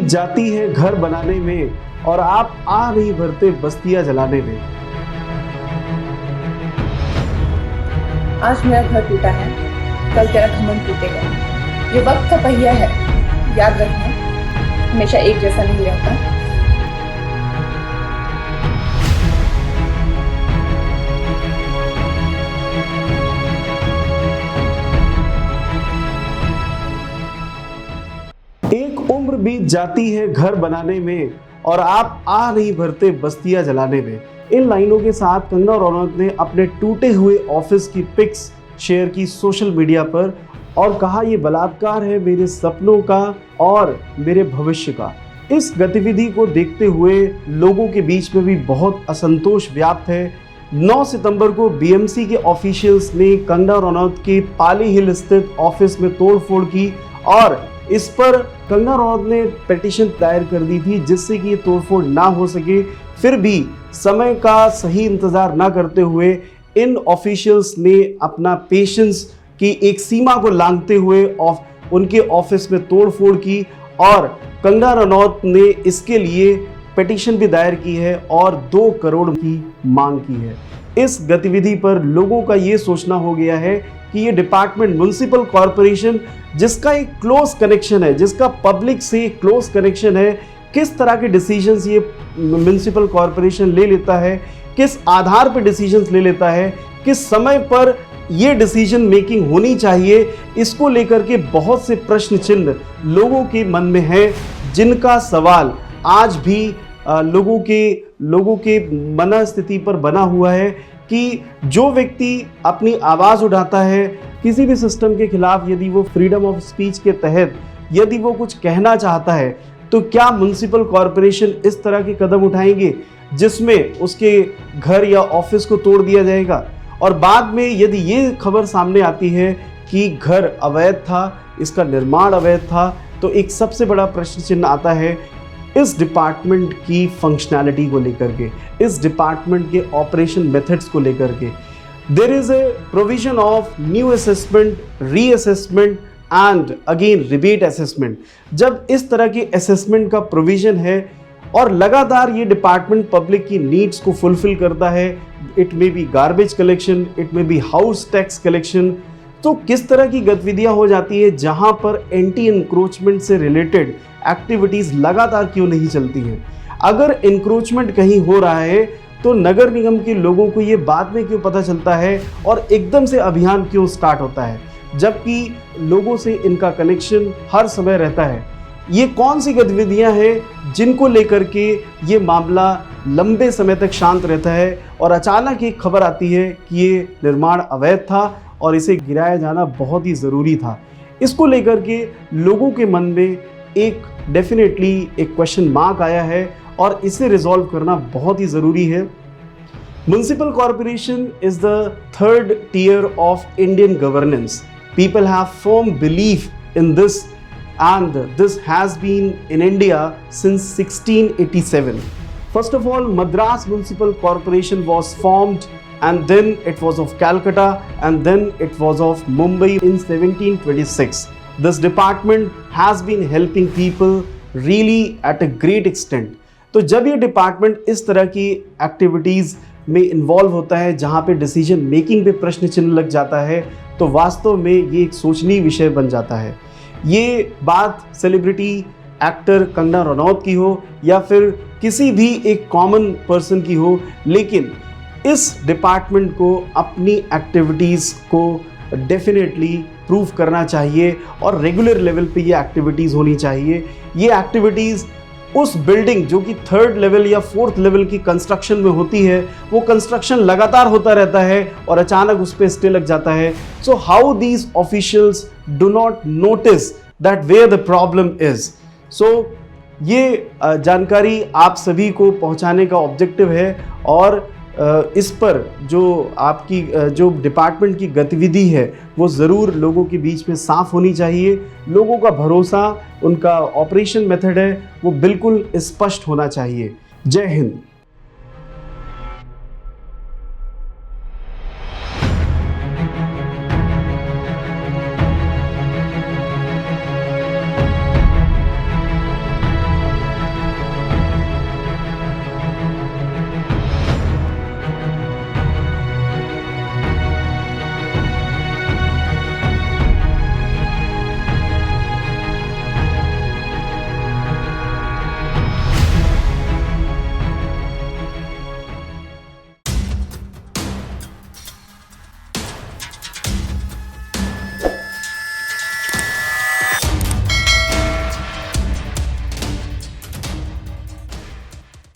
जाती है घर बनाने में और आप आ नहीं भरते बस्तियां जलाने में। आज मेरा घर टूटा है, कल तेरा घमंड टूटेगा। ये वक्त का पहिया है, याद रखना हमेशा एक जैसा नहीं रहता। एक उम्र बीत जाती है घर बनाने में और आप आ नहीं भरते बस्तियां जलाने में। इन लाइनों के साथ कंगना रनौत ने अपने टूटे हुए ऑफिस की पिक्स शेयर की सोशल मीडिया पर और कहा, ये बलात्कार है मेरे सपनों का और मेरे भविष्य का। इस गतिविधि को देखते हुए लोगों के बीच में भी बहुत असंतोष व्याप्त है। 9 सितंबर को बीएमसी के ऑफिशियल्स ने कंगना रनौत के पाली हिल स्थित ऑफिस में तोड़फोड़ की और इस पर कंगना रनौत ने पिटीशन दायर कर दी थी जिससे कि ये तोड़फोड़ ना हो सके। फिर भी समय का सही इंतजार ना करते हुए इन ऑफिशियल्स ने अपना पेशेंस की एक सीमा को लांघते हुए उनके ऑफिस में तोड़फोड़ की और कंगना रनौत ने इसके लिए पिटीशन भी दायर की है और 2 करोड़ की मांग की है। इस गतिविधि पर लोगों का ये सोचना हो गया है कि ये डिपार्टमेंट म्युनिसिपल कॉरपोरेशन जिसका एक क्लोज कनेक्शन है, जिसका पब्लिक से क्लोज कनेक्शन है, किस तरह के डिसीजंस ये म्युनिसिपल कॉरपोरेशन ले लेता है, किस आधार पर डिसीजंस ले लेता है, किस समय पर ये डिसीजन मेकिंग होनी चाहिए, इसको लेकर के बहुत से प्रश्न चिन्ह लोगों के मन में है, जिनका सवाल आज भी लोगों के मनस्थिति पर बना हुआ है कि जो व्यक्ति अपनी आवाज़ उठाता है किसी भी सिस्टम के खिलाफ, यदि वो फ्रीडम ऑफ स्पीच के तहत यदि वो कुछ कहना चाहता है, तो क्या म्युनिसिपल कॉरपोरेशन इस तरह के कदम उठाएंगे जिसमें उसके घर या ऑफिस को तोड़ दिया जाएगा। और बाद में यदि ये खबर सामने आती है कि घर अवैध था, इसका निर्माण अवैध था, तो एक सबसे बड़ा प्रश्न चिन्ह आता है इस डिपार्टमेंट की फंक्शनैलिटी को लेकर के, इस डिपार्टमेंट के ऑपरेशन मेथड्स को लेकर के। There is a provision of new assessment, reassessment and again rebate assessment. जब इस तरह के असेसमेंट का प्रोविजन है और लगातार ये डिपार्टमेंट पब्लिक की नीड्स को फुलफिल करता है, it may be garbage collection, it may be house tax collection, तो किस तरह की गतिविधियां हो जाती है जहां पर एंटी इंक्रोचमेंट से रिलेटेड एक्टिविटीज लगातार क्यों नहीं चलती हैं। अगर इंक्रोचमेंट कहीं हो रहा है तो नगर निगम के लोगों को ये बाद में क्यों पता चलता है और एकदम से अभियान क्यों स्टार्ट होता है, जबकि लोगों से इनका कनेक्शन हर समय रहता है। ये कौन सी गतिविधियां हैं जिनको लेकर के ये मामला लंबे समय तक शांत रहता है और अचानक एक खबर आती है कि ये निर्माण अवैध था और इसे गिराया जाना बहुत ही ज़रूरी था। इसको लेकर के लोगों के मन में एक डेफिनेटली एक क्वेश्चन मार्क आया है और इसे रिजॉल्व करना बहुत ही ज़रूरी है। Municipal corporation is the 3rd tier of Indian governance. People have firm belief in this and this has been in India since 1687. First of all, Madras Municipal Corporation was formed and then it was of Calcutta and then it was of Mumbai in 1726. This department has been helping people really at a great extent. तो जब ये department इस तरह की activities में involve होता है जहाँ पे डिसीजन मेकिंग पे प्रश्न चिन्ह लग जाता है, तो वास्तव में ये एक सोचनीय विषय बन जाता है। ये बात सेलिब्रिटी एक्टर कंगना रनौत की हो या फिर किसी भी एक कॉमन पर्सन की हो, लेकिन इस डिपार्टमेंट को अपनी एक्टिविटीज़ को डेफिनेटली प्रूव करना चाहिए और रेगुलर लेवल पे ये एक्टिविटीज़ होनी चाहिए। ये एक्टिविटीज़ उस बिल्डिंग जो कि 3rd लेवल या 4th लेवल की कंस्ट्रक्शन में होती है, वो कंस्ट्रक्शन लगातार होता रहता है और अचानक उस पर स्टे लग जाता है। So how these officials do not notice that where the problem is. So ये जानकारी आप सभी को पहुंचाने का ऑब्जेक्टिव है और इस पर जो आपकी जो डिपार्टमेंट की गतिविधि है वो ज़रूर लोगों के बीच में साफ़ होनी चाहिए। लोगों का भरोसा, उनका ऑपरेशन मेथड है वो बिल्कुल स्पष्ट होना चाहिए। जय हिंद।